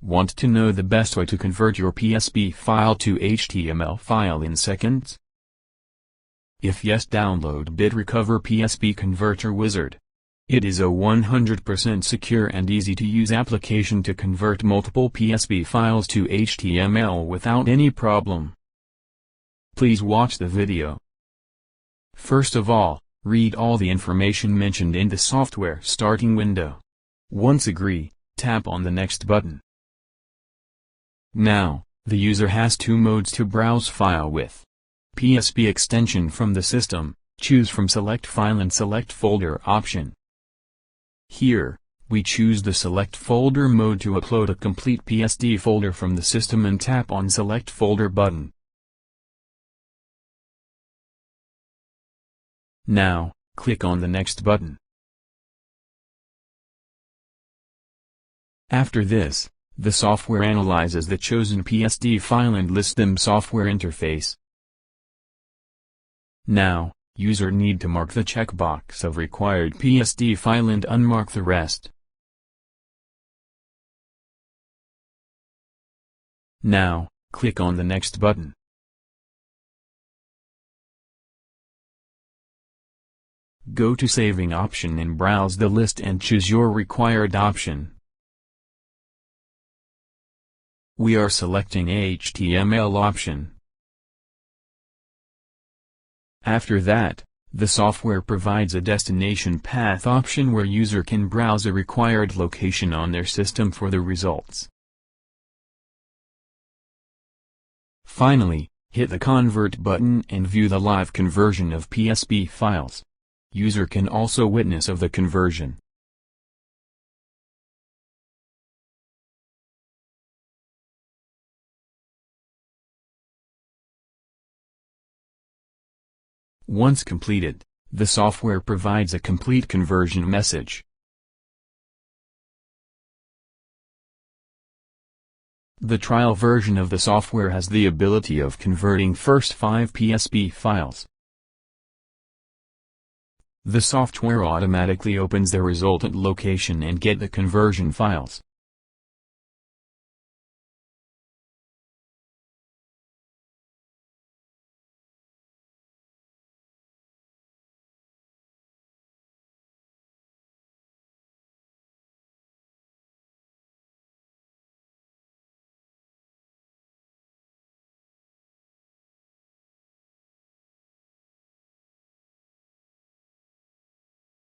Want to know the best way to convert your PSB file to HTML file in seconds? If yes, download BitRecover PSB Converter Wizard. It is a 100% secure and easy-to-use application to convert multiple PSB files to HTML without any problem. Please watch the video. First of all, read all the information mentioned in the software starting window. Once agree, tap on the Next button. Now, the user has two modes to browse file with. PSB extension from the system, choose from Select File and Select Folder option. Here, we choose the Select Folder mode to upload a complete PSD folder from the system and tap on Select Folder button. Now, click on the Next button. After this, the software analyzes the chosen PSD file and lists them software interface. Now, user need to mark the checkbox of required PSD file and unmark the rest. Now, click on the Next button. Go to Saving option and browse the list and choose your required option. We are selecting HTML option. After that, the software provides a destination path option where user can browse a required location on their system for the results. Finally, hit the Convert button and view the live conversion of PSB files. User can also witness of the conversion. Once completed, the software provides a complete conversion message. The trial version of the software has the ability of converting first 5 PSB files. The software automatically opens the resultant location and get the conversion files.